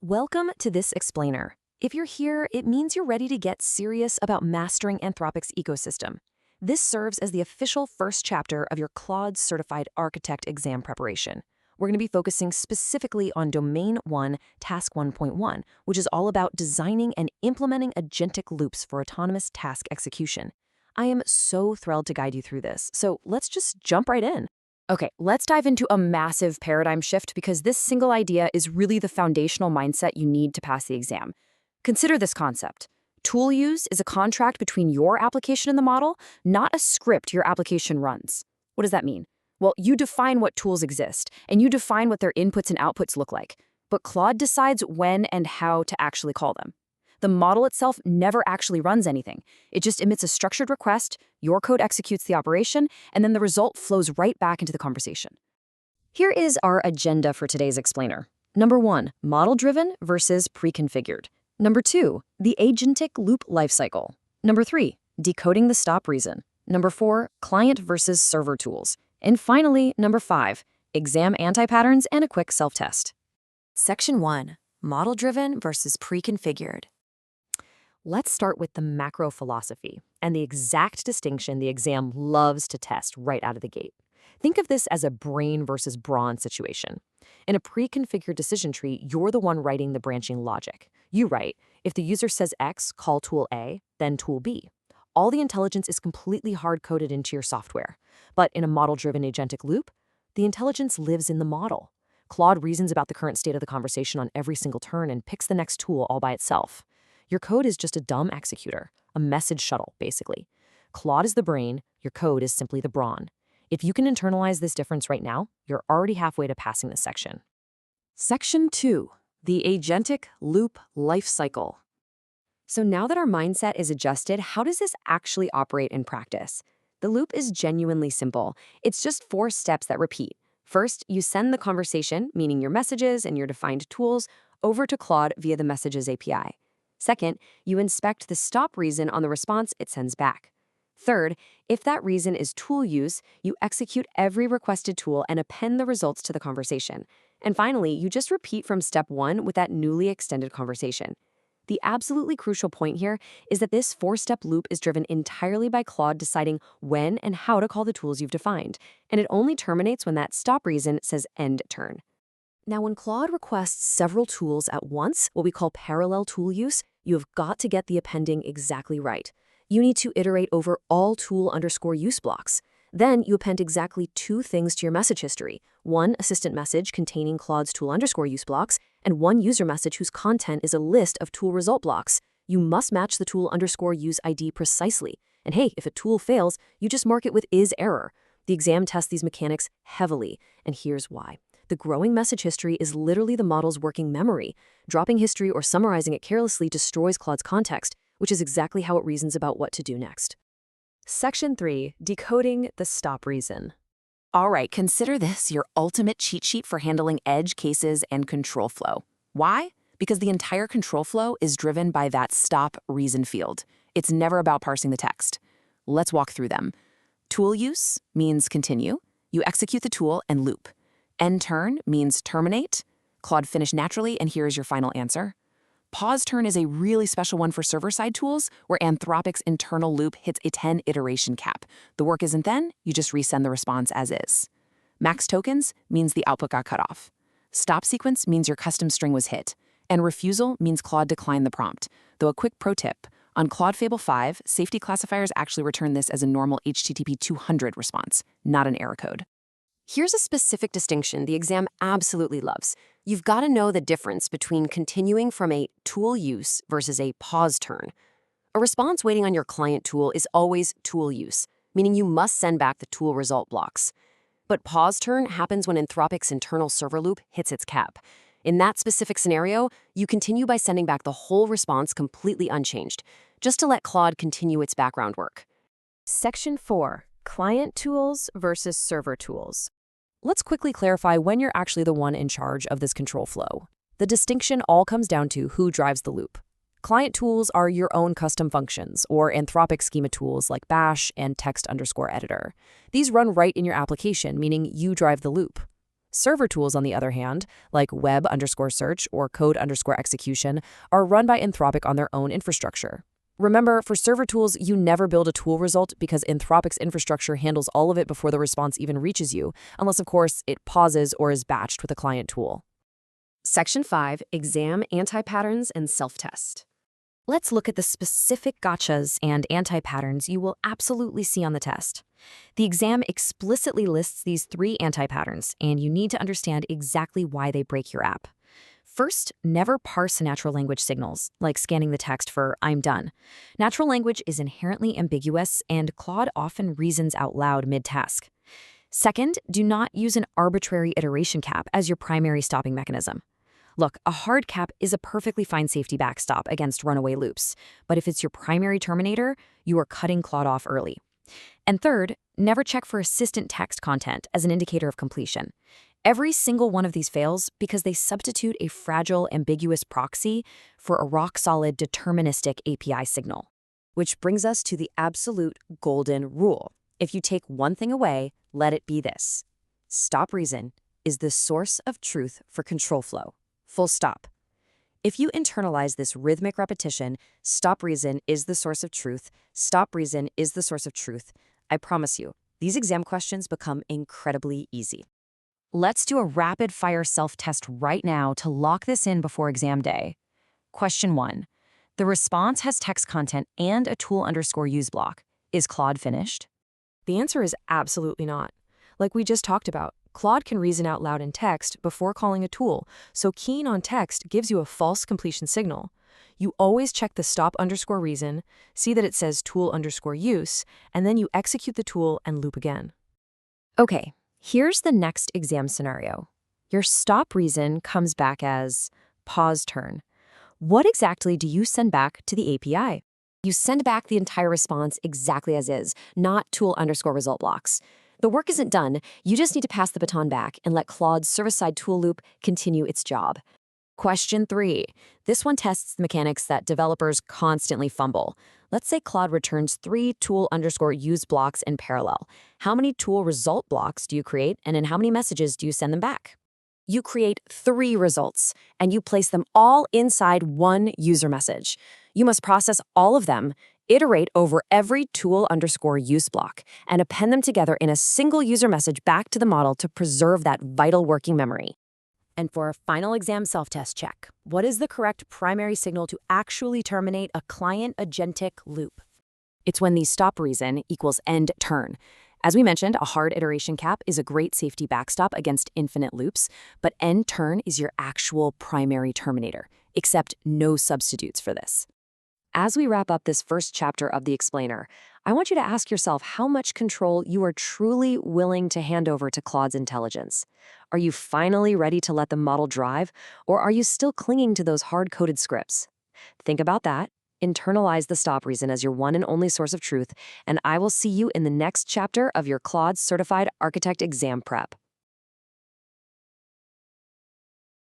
Welcome to this explainer. If you're here, it means you're ready to get serious about mastering Anthropic's ecosystem. This serves as the official first chapter of your Claude Certified Architect exam preparation. We're going to be focusing specifically on Domain 1, Task 1.1, which is all about designing and implementing agentic loops for autonomous task execution. I am so thrilled to guide you through this, so let's just jump right in. Okay, let's dive into a massive paradigm shift because this single idea is really the foundational mindset you need to pass the exam. Consider this concept. Tool use is a contract between your application and the model, not a script your application runs. What does that mean? Well, you define what tools exist, and you define what their inputs and outputs look like. But Claude decides when and how to actually call them. The model itself never actually runs anything. It just emits a structured request, your code executes the operation, and then the result flows right back into the conversation. Here is our agenda for today's explainer. Number 1, model-driven versus pre-configured. Number 2, the agentic loop lifecycle. Number 3, decoding the stop reason. Number 4, client versus server tools. And finally, number 5, exam anti-patterns and a quick self-test. Section 1, model-driven versus pre-configured. Let's start with the macro philosophy and the exact distinction the exam loves to test right out of the gate. Think of this as a brain versus brawn situation. In a pre-configured decision tree, you're the one writing the branching logic. You write, if the user says X, call tool A, then tool B. All the intelligence is completely hard-coded into your software. But in a model-driven agentic loop, the intelligence lives in the model. Claude reasons about the current state of the conversation on every single turn and picks the next tool all by itself. Your code is just a dumb executor, a message shuttle, basically. Claude is the brain, your code is simply the brawn. If you can internalize this difference right now, you're already halfway to passing this section. Section 2, the agentic loop lifecycle. So now that our mindset is adjusted, how does this actually operate in practice? The loop is genuinely simple. It's just 4 steps that repeat. First, you send the conversation, meaning your messages and your defined tools, over to Claude via the Messages API. Second, you inspect the stop reason on the response it sends back. Third, if that reason is tool use, you execute every requested tool and append the results to the conversation. And finally, you just repeat from step 1 with that newly extended conversation. The absolutely crucial point here is that this 4-step loop is driven entirely by Claude deciding when and how to call the tools you've defined, and it only terminates when that stop reason says end turn. Now, when Claude requests several tools at once, what we call parallel tool use, you have got to get the appending exactly right. You need to iterate over all tool_use blocks. Then you append exactly 2 things to your message history. 1 assistant message containing Claude's tool_use blocks, and 1 user message whose content is a list of tool result blocks. You must match the tool_use ID precisely. And hey, if a tool fails, you just mark it with is_error. The exam tests these mechanics heavily, and here's why. The growing message history is literally the model's working memory. Dropping history or summarizing it carelessly destroys Claude's context, which is exactly how it reasons about what to do next. Section 3, decoding the stop reason. All right, consider this your ultimate cheat sheet for handling edge cases and control flow. Why? Because the entire control flow is driven by that stop reason field. It's never about parsing the text. Let's walk through them. Tool use means continue. You execute the tool and loop. End turn means terminate. Claude finish naturally, and here is your final answer. Pause turn is a really special one for server-side tools where Anthropic's internal loop hits a 10-iteration cap. The work isn't then, you just resend the response as is. Max tokens means the output got cut off. Stop sequence means your custom string was hit. And refusal means Claude declined the prompt. Though a quick pro tip, on Claude Fable 5, safety classifiers actually return this as a normal HTTP 200 response, not an error code. Here's a specific distinction the exam absolutely loves. You've got to know the difference between continuing from a tool use versus a pause turn. A response waiting on your client tool is always tool use, meaning you must send back the tool result blocks. But pause turn happens when Anthropic's internal server loop hits its cap. In that specific scenario, you continue by sending back the whole response completely unchanged, just to let Claude continue its background work. Section 4, client tools versus server tools. Let's quickly clarify when you're actually the one in charge of this control flow. The distinction all comes down to who drives the loop. Client tools are your own custom functions, or Anthropic schema tools like bash and text_editor. These run right in your application, meaning you drive the loop. Server tools, on the other hand, like web_search or code_execution, are run by Anthropic on their own infrastructure. Remember, for server tools, you never build a tool result because Anthropic's infrastructure handles all of it before the response even reaches you, unless, of course, it pauses or is batched with a client tool. Section 5, Exam Anti-Patterns and Self-Test. Let's look at the specific gotchas and anti-patterns you will absolutely see on the test. The exam explicitly lists these 3 anti-patterns, and you need to understand exactly why they break your app. First, never parse natural language signals, like scanning the text for "I'm done." Natural language is inherently ambiguous, and Claude often reasons out loud mid-task. Second, do not use an arbitrary iteration cap as your primary stopping mechanism. Look, a hard cap is a perfectly fine safety backstop against runaway loops, but if it's your primary terminator, you are cutting Claude off early. And third, never check for assistant text content as an indicator of completion. Every single one of these fails because they substitute a fragile, ambiguous proxy for a rock-solid, deterministic API signal. Which brings us to the absolute golden rule. If you take one thing away, let it be this: stop reason is the source of truth for control flow. Full stop. If you internalize this rhythmic repetition, stop reason is the source of truth, stop reason is the source of truth, I promise you, these exam questions become incredibly easy. Let's do a rapid-fire self-test right now to lock this in before exam day. Question 1. The response has text content and a tool_use block. Is Claude finished? The answer is absolutely not. Like we just talked about, Claude can reason out loud in text before calling a tool, so keying on text gives you a false completion signal. You always check the stop_reason, see that it says tool_use, and then you execute the tool and loop again. Okay, here's the next exam scenario. Your stop reason comes back as pause turn. What exactly do you send back to the API? You send back the entire response exactly as is, not tool_result blocks. The work isn't done, you just need to pass the baton back and let Claude's server-side tool loop continue its job. Question 3. This one tests the mechanics that developers constantly fumble. Let's say Claude returns 3 tool_use blocks in parallel. How many tool result blocks do you create, and in how many messages do you send them back? You create 3 results, and you place them all inside one user message. You must process all of them, iterate over every tool_use block, and append them together in a single user message back to the model to preserve that vital working memory. And for a final exam self-test check, what is the correct primary signal to actually terminate a client agentic loop? It's when the stop reason equals end turn. As we mentioned, a hard iteration cap is a great safety backstop against infinite loops, but end turn is your actual primary terminator, except no substitutes for this. As we wrap up this first chapter of the explainer, I want you to ask yourself how much control you are truly willing to hand over to Claude's intelligence. Are you finally ready to let the model drive, or are you still clinging to those hard-coded scripts? Think about that. Internalize the stop reason as your one and only source of truth, and I will see you in the next chapter of your Claude Certified Architect exam prep.